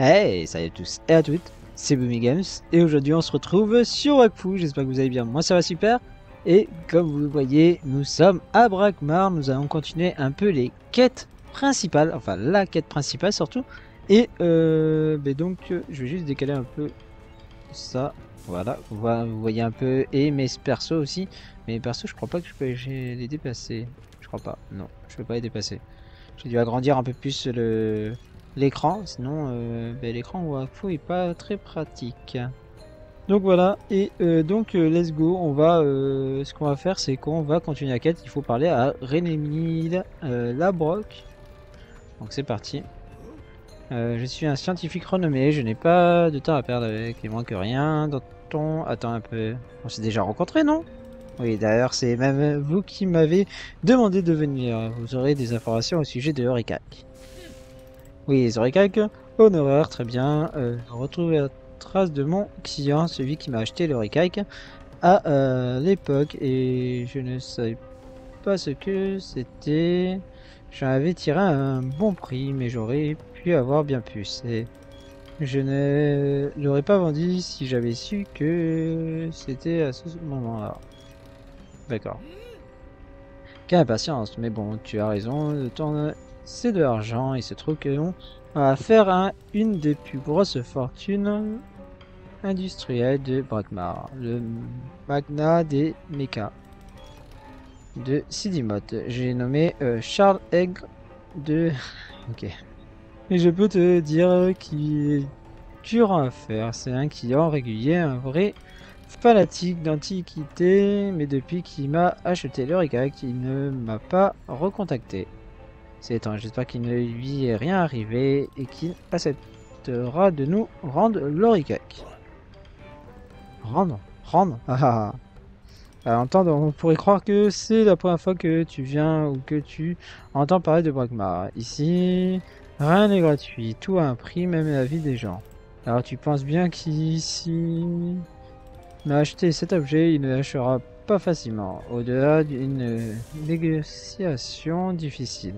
Hey, salut à tous et à toutes, c'est Boomy Games et aujourd'hui on se retrouve sur Wakfu, j'espère que vous allez bien, moi ça va super. Et comme vous le voyez, nous sommes à Brakmar, nous allons continuer un peu les quêtes principales, enfin la quête principale surtout. Et donc je vais juste décaler un peu ça, voilà, vous voyez un peu, et mes persos aussi. Mes persos je crois pas que je peux les dépasser, je crois pas, non, je peux pas les dépasser. J'ai dû agrandir un peu plus l'écran, sinon l'écran Wakfu est pas très pratique. Donc voilà, et let's go, ce qu'on va faire c'est qu'on va continuer la quête, il faut parler à Rénémile Labrock. Donc c'est parti. Je suis un scientifique renommé, je n'ai pas de temps à perdre avec, et moins que rien dans ton... Attends un peu, on s'est déjà rencontrés non? Oui, d'ailleurs, c'est même vous qui m'avez demandé de venir. Vous aurez des informations au sujet de Horikak. Oui, les Horikak, honoraire, très bien. Retrouver la trace de mon client, celui qui m'a acheté le Horikak à l'époque, et je ne savais pas ce que c'était. J'en avais tiré un bon prix, mais j'aurais pu avoir bien plus. Et je ne l'aurais pas vendu si j'avais su que c'était à ce moment-là. D'accord. Quelle impatience, mais bon, tu as raison, le temps c'est de l'argent, il se trouve que l'on va faire une des plus grosses fortunes industrielles de Brakmar, le magnat des mechas de Sidimoth. J'ai nommé Charles Aigre de... Ok. Et je peux te dire qu'il est dur à faire, c'est un client régulier, un vrai fanatique d'antiquité, mais depuis qu'il m'a acheté le Horikak, il ne m'a pas recontacté. C'est étrange, j'espère qu'il ne lui est rien arrivé et qu'il acceptera de nous rendre l'Orikak. Rendre ah. À l'entendre, on pourrait croire que c'est la première fois que tu viens ou que tu entends parler de Brakmar. Ici, rien n'est gratuit, tout a un prix, même la vie des gens. Alors tu penses bien qu'ici m'a acheté cet objet, il ne lâchera pas facilement, au-delà d'une négociation difficile.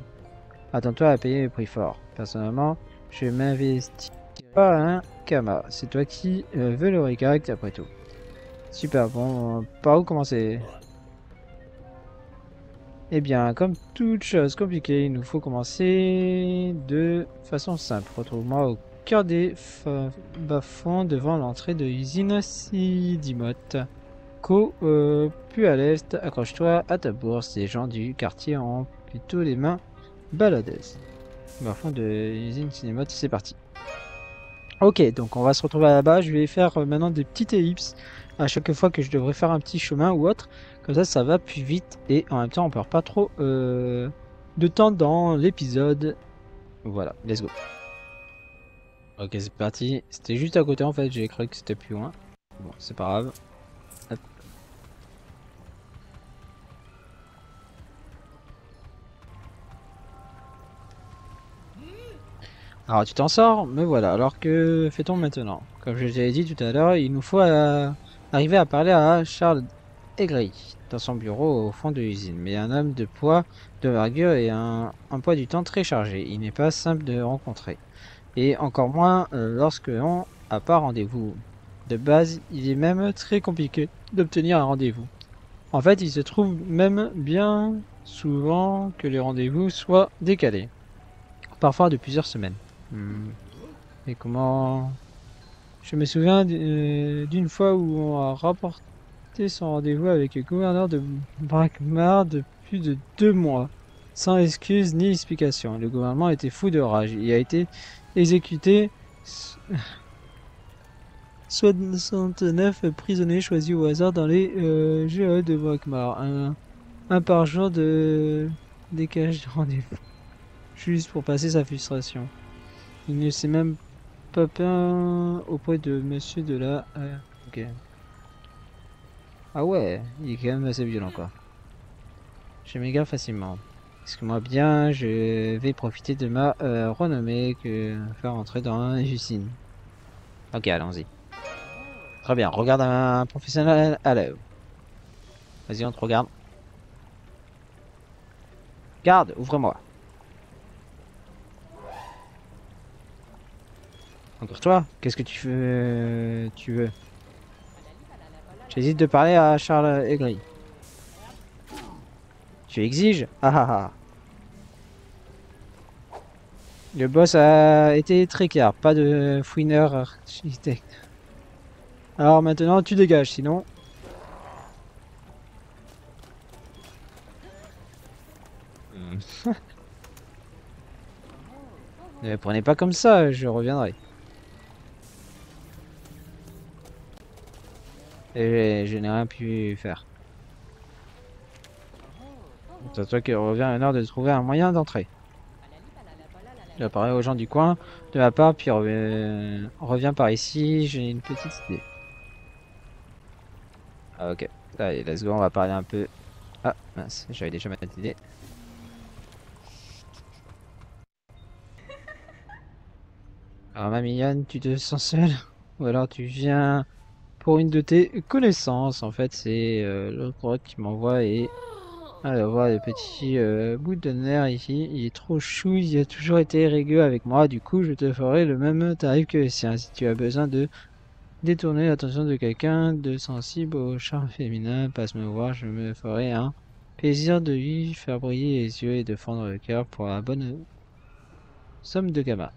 Attends-toi à payer le prix fort. Personnellement, je m'investis pas à un Kama. C'est toi qui veux le Horikak après tout. Super, bon, par où commencer? Eh bien, comme toute chose compliquée, il nous faut commencer de façon simple. Retrouve-moi au cœur des bas-fonds devant l'entrée de l'usine Sidimoth. Plus à l'est, accroche-toi à ta bourse. Les gens du quartier ont plutôt les mains baladeuses. Bas-fond de l'usine Sidimoth, c'est parti. Ok, donc on va se retrouver là-bas. Je vais faire maintenant des petites ellipses à chaque fois que je devrais faire un petit chemin ou autre. Comme ça va plus vite et en même temps on perd pas trop de temps dans l'épisode. Voilà, let's go. Ok, c'est parti. C'était juste à côté en fait, j'ai cru que c'était plus loin. Bon, c'est pas grave. Hop. Alors tu t'en sors, me voilà. Alors que fait-on maintenant? Comme je l'ai dit tout à l'heure, il nous faut arriver à parler à Charles Aigri dans son bureau au fond de l'usine. Mais un homme de poids, de largueur et un emploi du temps très chargé. Il n'est pas simple de rencontrer. Et encore moins lorsque l'on n'a pas rendez-vous. De base, il est même très compliqué d'obtenir un rendez-vous. En fait, il se trouve même bien souvent que les rendez-vous soient décalés. Parfois de plusieurs semaines. Et comment... Je me souviens d'une fois où on a rapporté son rendez-vous avec le gouverneur de Brakmar de plus de 2 mois, sans excuse ni explication. Le gouvernement était fou de rage. Il a été exécuté 69 prisonniers choisis au hasard dans les GE de Brakmar. Un par jour de décalage de rendez-vous. Juste pour passer sa frustration. Il ne s'est même pas peint auprès de monsieur de la... ok. Ah ouais, il est quand même assez violent quoi. Je m'égare facilement. Excuse-moi bien, je vais profiter de ma renommée que faire entrer dans une usine. Ok, allons-y. Très bien, regarde un professionnel à l'œuvre. Vas-y, on te regarde. Garde, ouvre-moi. Encore toi? Qu'est-ce que tu veux? J'hésite de parler à Charles Aigri. Tu exiges? Ah ah ah. Le boss a été très clair. Pas de fouineur architecte. Alors maintenant, tu dégages, sinon... Hmm. Ne prenez pas comme ça, je reviendrai. Et je n'ai rien pu faire. C'est à toi qu'il revient l'honneur de trouver un moyen d'entrer. J'apparais aux gens du coin de ma part, puis reviens par ici, j'ai une petite idée. Ah, ok, allez, let's go, on va parler un peu. Ah, mince, j'avais déjà ma petite idée. Alors, ma mignonne, tu te sens seule? Ou alors tu viens pour une de tes connaissances? En fait, c'est l'autre droite qui m'envoie et... Alors, voir le petit bout de nerf ici, il est trop chou, il a toujours été rigueux avec moi, du coup, je te ferai le même tarif que le sien. Si tu as besoin de détourner l'attention de quelqu'un de sensible au charme féminin, passe me voir, je me ferai un plaisir de lui faire briller les yeux et de fendre le cœur pour la bonne somme de gamin.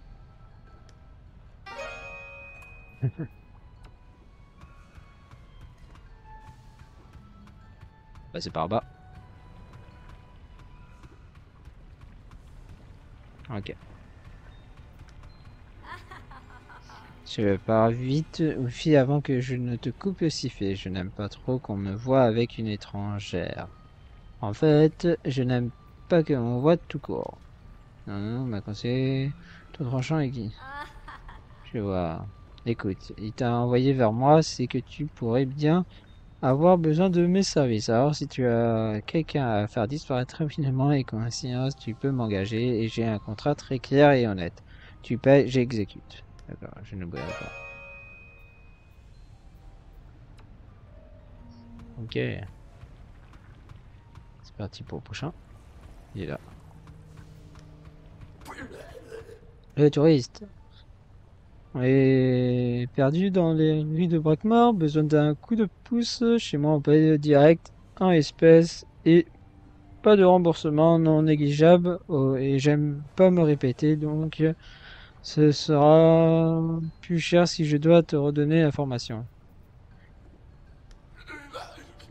Passer par bas. Ok. Je pars vite, fille, avant que je ne te coupe le sifflet. Je n'aime pas trop qu'on me voie avec une étrangère. En fait, je n'aime pas que l'on voit tout court. Non, non, m'a conseillé tout tranchant et qui. Je vois. Écoute, il t'a envoyé vers moi, c'est que tu pourrais bien avoir besoin de mes services. Alors, si tu as quelqu'un à faire disparaître rapidement et coïncidence, tu peux m'engager et j'ai un contrat très clair et honnête. Tu payes, j'exécute. D'accord, je n'oublierai pas. Ok, c'est parti pour le prochain. Il est là. Le touriste. On est perdu dans les rues de Brackmore, besoin d'un coup de pouce. Chez moi, on paye direct en espèces et pas de remboursement non négligeable. Oh, et j'aime pas me répéter, donc ce sera plus cher si je dois te redonner l'information.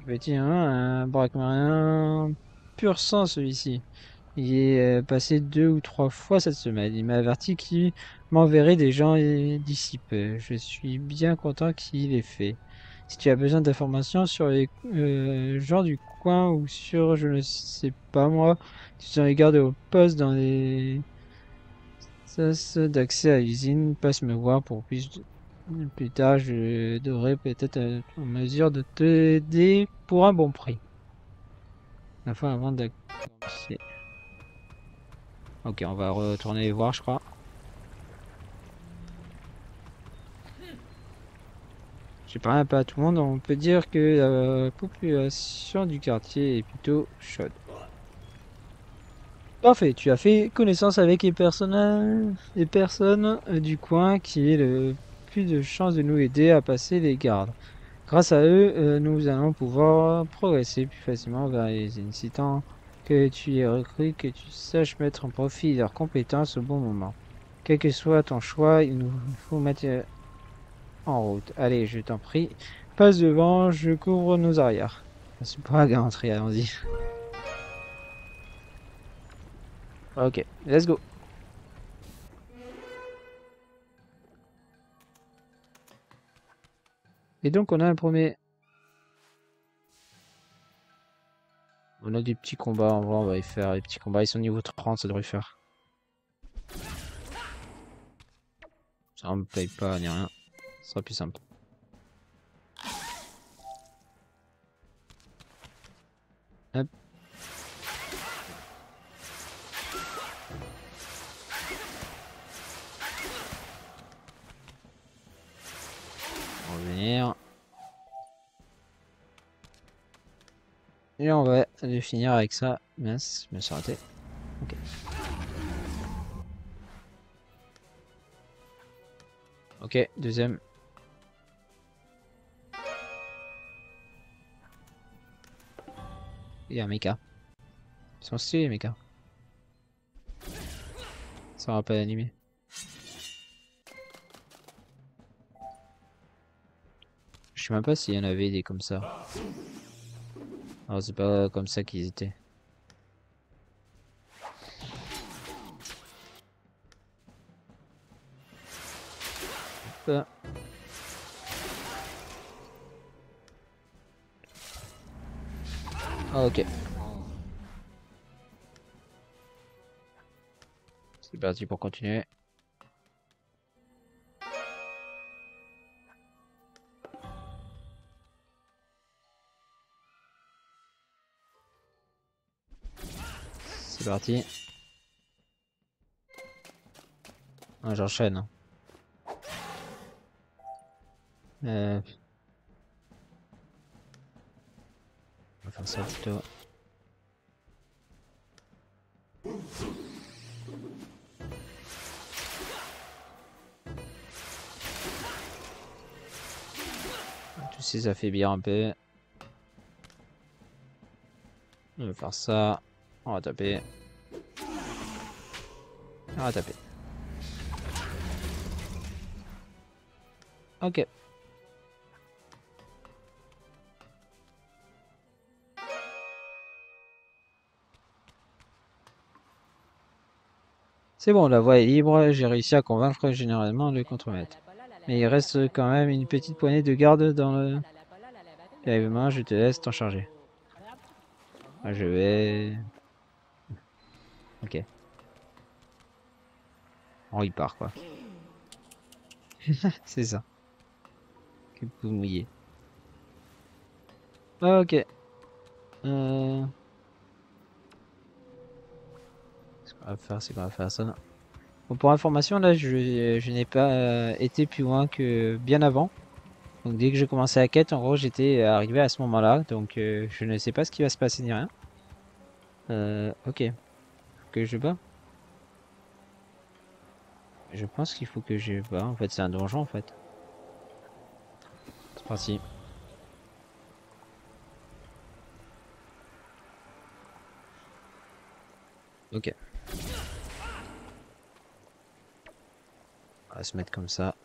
Petit, hein, un Brackmarien pur sang celui-ci. Il est passé 2 ou 3 fois cette semaine. Il m'a averti qu'il m'enverrait des gens d'ici peu. Je suis bien content qu'il ait fait. Si tu as besoin d'informations sur les gens du coin ou sur, je ne sais pas moi, tu te regardes au poste dans les sas d'accès à l'usine, passe me voir pour plus tard, je devrais peut-être être en mesure de t'aider pour un bon prix. La fois avant de... Ok, on va retourner les voir, je crois. J'ai parlé un peu à tout le monde, on peut dire que la population du quartier est plutôt chaude. Parfait, tu as fait connaissance avec les personnes du coin qui aient le plus de chances de nous aider à passer les gardes. Grâce à eux, nous allons pouvoir progresser plus facilement vers les incitants que tu aies recrues, que tu saches mettre en profit leurs compétences au bon moment. Quel que soit ton choix, il nous faut mettre en route. Allez, je t'en prie. Passe devant, je couvre nos arrières. C'est pas la galanterie, allons-y. Ok, let's go. Et donc, on a un premier... On a des petits combats, en vrai, on va y faire les petits combats. Ils sont niveau 30, ça devrait faire. Ça ne me paye pas ni rien. Ce sera plus simple. Hop. On va venir. Et on va finir avec ça. Mince, je me suis raté. Ok. Ok, deuxième. Il y a un mecha. Ils sont stylés les mechas. Ça me rappelle l'animé. Je sais même pas s'il y en avait des comme ça. Alors c'est pas comme ça qu'ils étaient. Ah. Ah, ok. C'est parti pour continuer. C'est parti. Ah, j'enchaîne. Hein. On va faire ça plutôt. Tous ces affaiblir un peu. On va faire ça. On va taper. On va taper. Ok. C'est bon, la voie est libre. J'ai réussi à convaincre généralement le contremaître. Mais il reste quand même une petite poignée de garde dans le pavement. Je te laisse t'en charger. Ah, je vais... Ok. Oh, il part, quoi. C'est ça. Que vous mouillez. Ok. Ce qu'on va faire, c'est qu'on va faire ça. Bon, pour information, là, je n'ai pas été plus loin que bien avant. Donc, dès que j'ai commencé la quête, en gros, j'étais arrivé à ce moment-là. Donc, je ne sais pas ce qui va se passer ni rien. Ok. Faut que je bats. Je pense qu'il faut que je bats. En fait, c'est un donjon, en fait. C'est parti. Ok. On va se mettre comme ça.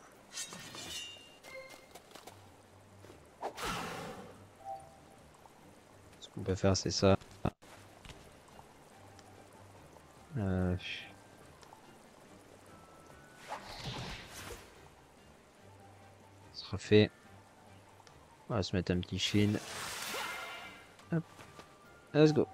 Ce qu'on peut faire, c'est ça. Euh, Ce sera fait. On va se mettre un petit shield. Hop. Let's go.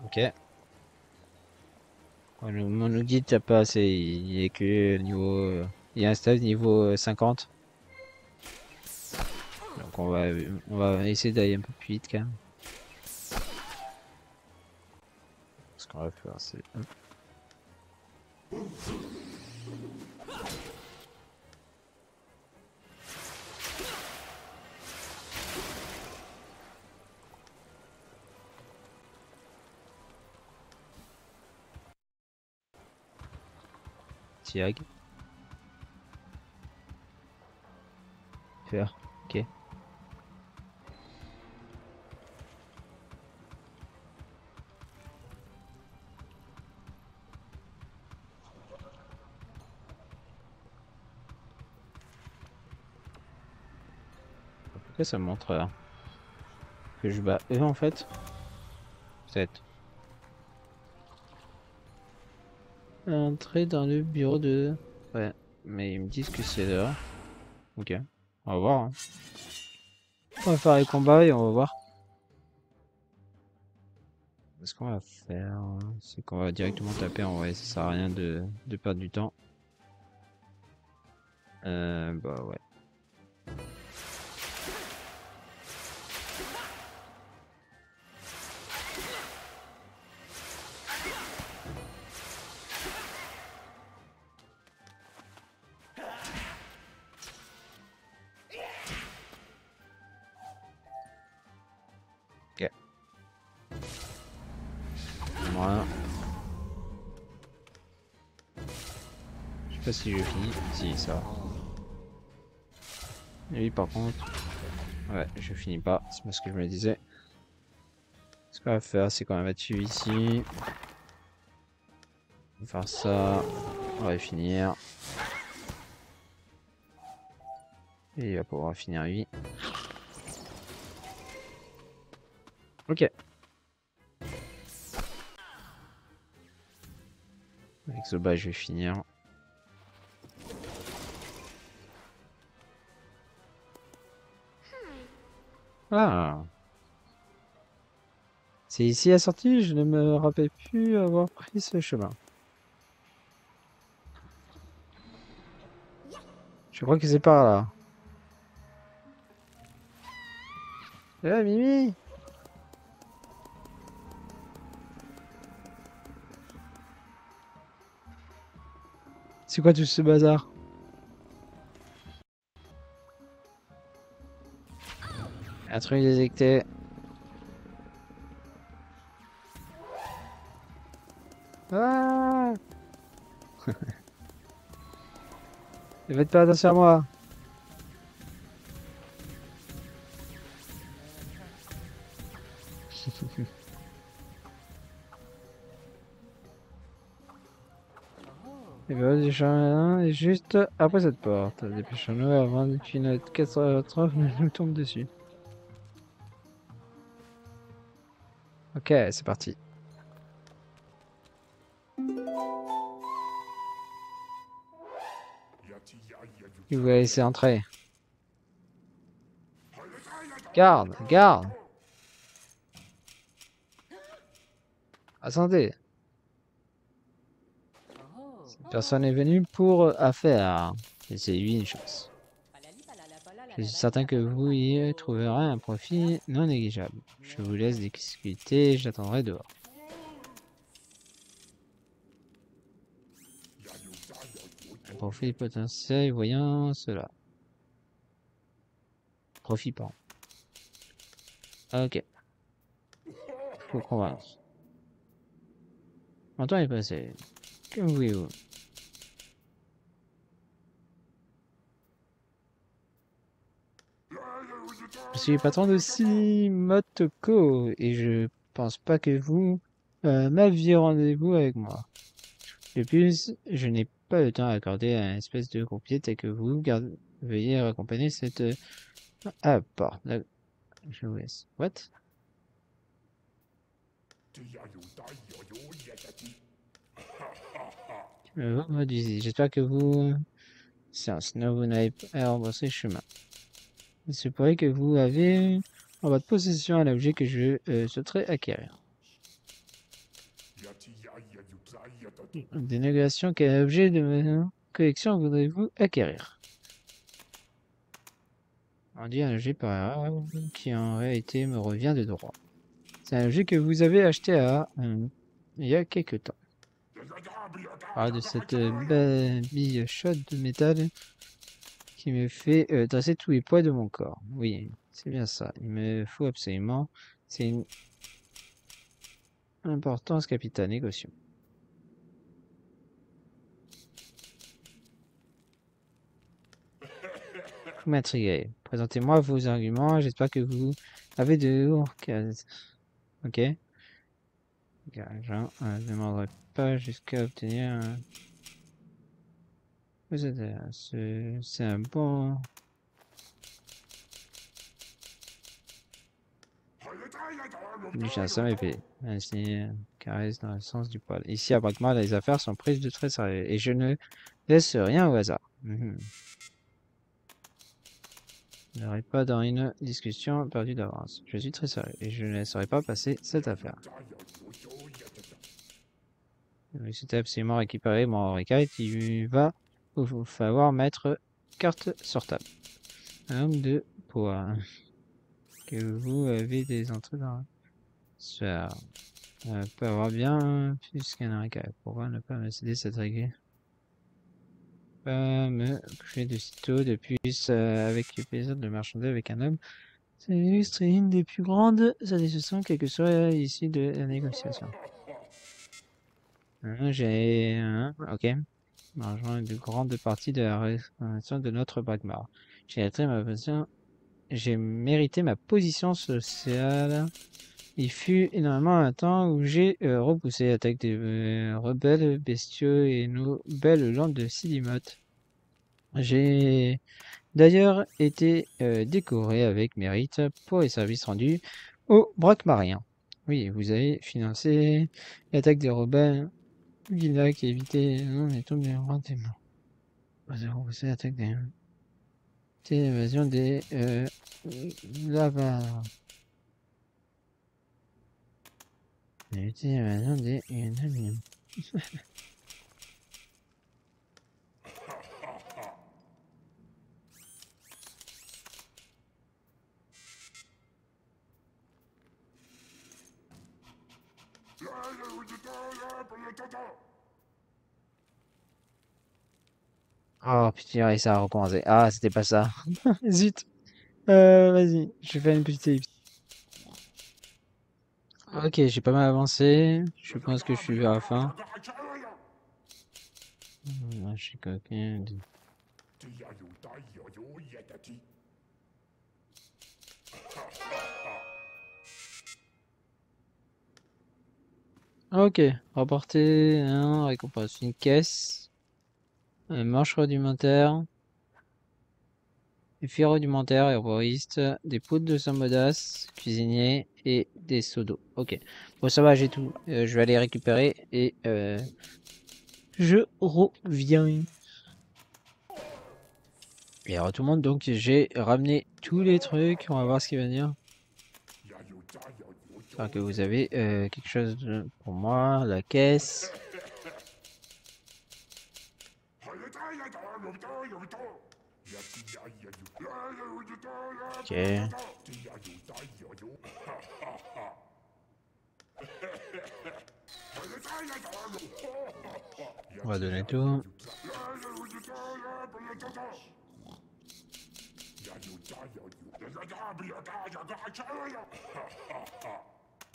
Ok. Mon guide t'as pas assez. Il est que niveau. Il y a un stage niveau 50. Donc on va essayer d'aller un peu plus vite quand même. Ce qu'on va faire, c'est. Hop. Tiag. Faire. Ok. Pourquoi ça me montre que je bats eux en fait? Peut-être. Entrer dans le bureau de. Ouais. Mais ils me disent que c'est là. Ok. On va voir. Hein. On va faire les combats et on va voir. Ce qu'on va faire, c'est qu'on va directement taper en vrai. Ça sert à rien de perdre du temps. Bah ouais. sais pas si je finis. Si, ça va. Et lui, par contre, ouais, je finis pas. C'est pas ce que je me disais. Ce qu'on va faire, c'est qu'on va mettre celui ici. On va faire ça. On va finir. Et il va pouvoir finir lui. Ok. Avec ce bas, je vais finir. Ah. C'est ici la sortie, je ne me rappelle plus avoir pris ce chemin. Je crois que c'est par là. Eh, Mimi! C'est quoi tout ce bazar? Intrus détecté. Ah! Ne faites pas attention à moi. Et ben, déjà, est juste après cette porte. Dépêchons-nous avant qu'une catastrophe ne nous tombe dessus. Ok, c'est parti. Il vous laisser entrer. Garde, garde. Attendez. Cette personne est venue pour affaire. Et c'est lui une chance. Je suis certain que vous y trouverez un profit non négligeable. Je vous laisse discuter, j'attendrai dehors. Un profit potentiel, voyant cela. Profit pas. Ok. Faut convaincre. Mon temps est passé. Que voulez-vous? Je suis le patron de Simotoko et je pense pas que vous m'aviez rendez-vous avec moi. De plus, je n'ai pas le temps à accorder à une espèce de croupier tel que vous. Veuillez raccompagner cette... Ah, porte. Je vous laisse. What? J'espère que vous... Sinon, vous n'avez pas remboursé le chemin. Il se pourrait que vous avez en votre possession un objet que je souhaiterais acquérir. Des négociations, quel objet de ma collection voudrez-vous acquérir? On dit un objet par erreur qui en réalité me revient de droit. C'est un objet que vous avez acheté il y a quelque temps. Ah, de cette bille chaude de métal qui me fait dresser tous les poids de mon corps. Oui, c'est bien ça. Il me faut absolument. C'est une importance capitale. Négocions. Vous m'intriguez. Présentez-moi vos arguments. J'espère que vous avez de lourds cases. Ok. Je ne demanderai pas jusqu'à obtenir un... C'est un bon... Du chasseur épée. Ainsi, caresse dans le sens du poil. Ici, à Brakmar, les affaires sont prises de très sérieux. Et je ne laisse rien au hasard. Je n'aurai pas dans une discussion perdue d'avance. Je suis très sérieux. Et je ne laisserai pas passer cette affaire. C'était absolument récupérer mon Ricard. Il va vous falloir mettre carte sur table. Un homme de poids. Que vous avez des entrées dans ça peut avoir bien plus qu'un Ricard. Pourquoi ne pas me céder cette règle? Pas me coucher de sitôt depuis avec le plaisir de marchander avec un homme. C'est illustre une des plus grandes satisfactions, quelle que soit issue de la négociation. J'ai... ok. m'a rejoint de grandes parties de la restauration de notre Bagmar. J'ai mérité ma position sociale. Il fut énormément un temps où j'ai repoussé l'attaque des rebelles bestiaux et nos belles landes de Silimoth. J'ai d'ailleurs été décoré avec mérite pour les services rendus aux Brakmariens. Oui, vous avez financé l'attaque des rebelles Guildac et évité les tombes des rois des morts. Vous avez repoussé l'attaque des l'évasion des Lavars. Évité l'évasion des ennemis. Oh putain, et ça a recommencé. Ah, c'était pas ça. Zut. Vas-y, je vais faire une petite ellipse. Ok, j'ai pas mal avancé. Je pense que je suis vers la fin. Je suis coquin. Ok, rapporter un récompense. Une caisse. Un manche rudimentaire. Des fils rudimentaires, herboriste. Des poudres de sammodas, cuisinier. Et des seaux d'eau. Ok. Bon, ça va, j'ai tout. Je vais aller récupérer. Et je reviens. Et alors tout le monde, donc j'ai ramené tous les trucs. On va voir ce qu'il va dire. J'espère que vous avez quelque chose pour moi. La caisse. Ok. On va donner tout.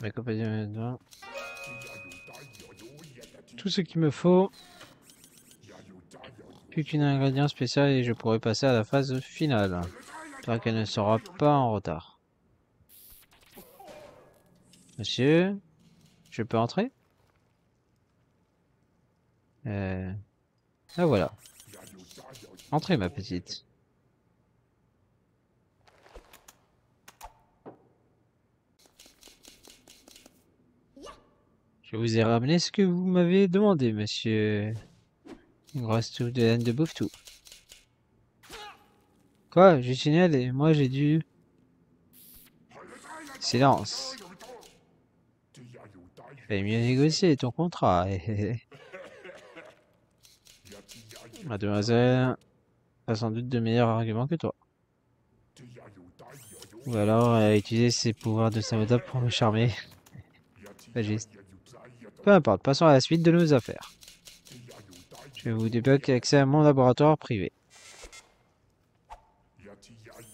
Ma compagnie maintenant. Tout ce qu'il me faut. Plus qu'un ingrédient spécial et je pourrai passer à la phase finale. J'espère qu'elle ne sera pas en retard. Monsieur, je peux entrer? Ah voilà. Entrez ma petite. Je vous ai ramené ce que vous m'avez demandé, monsieur. Une grosse touffe de laine de Bouffe-tout. Quoi? Je signale et moi j'ai dû... Silence. Il fallait mieux négocier ton contrat. Mademoiselle a sans doute de meilleurs arguments que toi. Ou alors elle a utilisé ses pouvoirs de Samota pour me charmer. Sagiste. Peu importe, passons à la suite de nos affaires. Je vous débloque accès à mon laboratoire privé.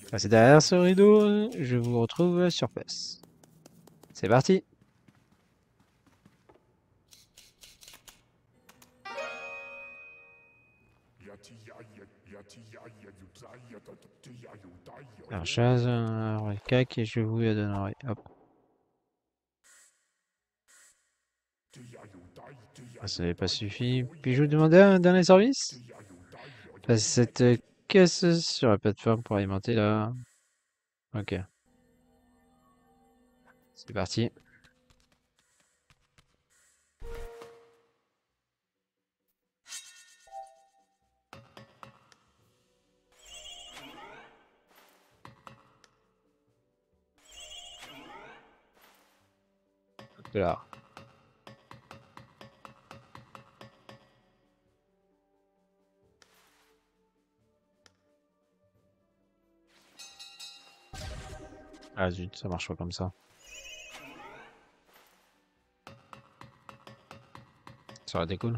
Passez derrière ce rideau, je vous retrouve sur place. C'est parti! La chaise, un cac et je vous la donnerai. Hop. Ah, ça n'avait pas suffi. Puis-je vous demander un dernier service? Passez cette caisse sur la plateforme pour alimenter la... Ok. C'est parti. Là. Ah zut, ça marche pas comme ça. Ça aurait été cool.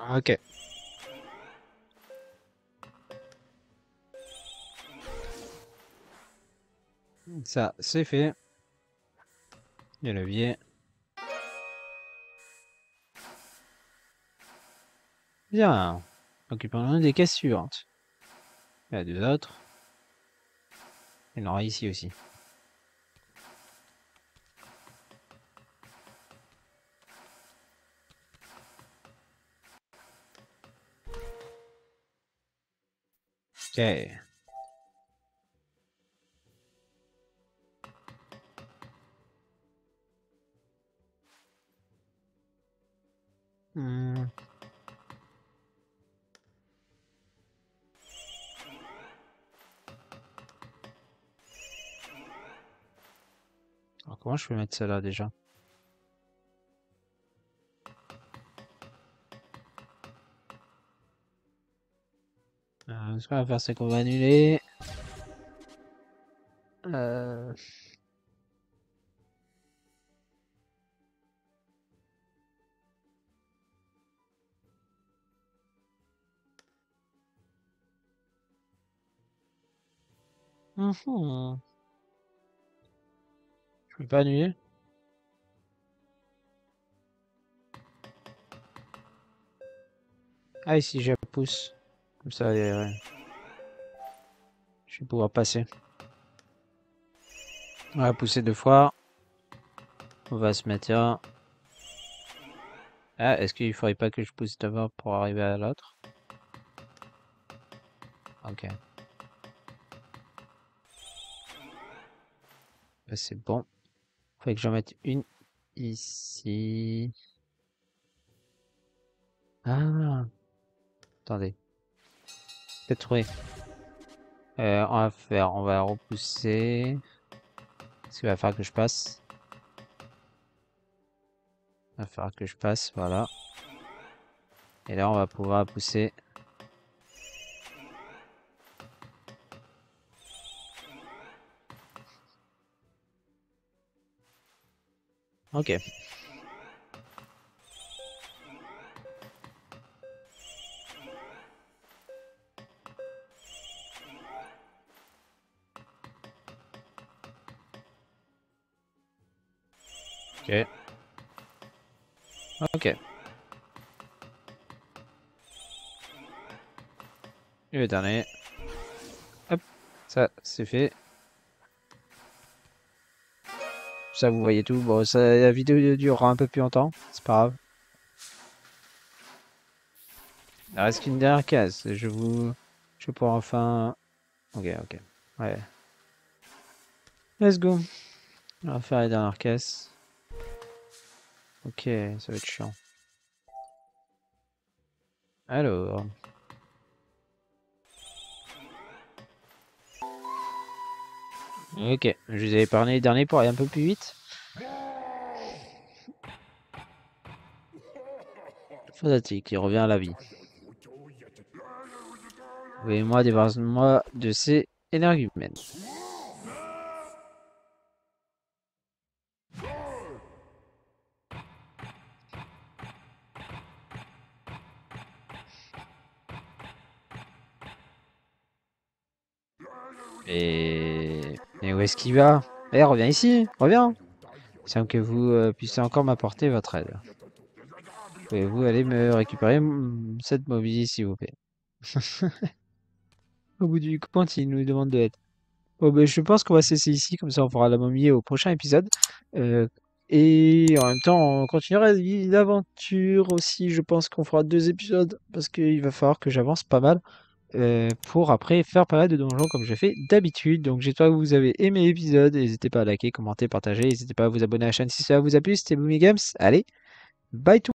Ok. Ça, c'est fait. Il y a le levier. Bien. Occupons-nous des caisses suivantes. Il y a deux autres. Il y en aura ici aussi. Ok. Hmm. Alors, comment je peux mettre ça là déjà? Ce qu'on va faire, c'est qu'on va annuler. Euh... mhm. Je peux pas annuler? Ah, ici, je pousse. Comme ça, je vais pouvoir passer. On va pousser deux fois. On va se mettre là. Ah, est-ce qu'il faudrait pas que je pousse d'abord pour arriver à l'autre? Ok. Bah, c'est bon. Faudrait que j'en mette une ici. Ah, attendez. Peut-être trouvé. On va repousser. Ce qu'il va falloir que je passe. Il va falloir que je passe, voilà. Et là, on va pouvoir pousser. Ok. Ok. Ok. Et le dernier. Hop. Ça, c'est fait. Ça, vous voyez tout. Bon, ça, la vidéo durera un peu plus longtemps. C'est pas grave. Il reste qu'une dernière case. Je vais pouvoir enfin... Ok, ok. Ouais. Let's go. On va faire les dernières caisses. Ok, ça va être chiant. Alors... Ok, je vous ai épargné les derniers pour aller un peu plus vite. Fantastique, il revient à la vie. Oui, moi, débarrasse-moi de ces énergumènes. Et où est-ce qu'il va? Eh, reviens ici, reviens. Sans que vous puissiez encore m'apporter votre aide. Pouvez-vous aller me récupérer cette mobilier, s'il vous plaît? Au bout du compte, il nous demande de l'aide. Bon, ben, je pense qu'on va cesser ici, comme ça on fera la momie au prochain épisode. Euh, et en même temps, on continuera l'aventure aussi. Je pense qu'on fera deux épisodes parce qu'il va falloir que j'avance pas mal pour après faire pas mal de donjons comme je fais d'habitude. Donc j'espère que vous avez aimé l'épisode. N'hésitez pas à liker, commenter, partager. N'hésitez pas à vous abonner à la chaîne si cela vous a plu. C'était Boomy Games. Allez, bye tout le monde.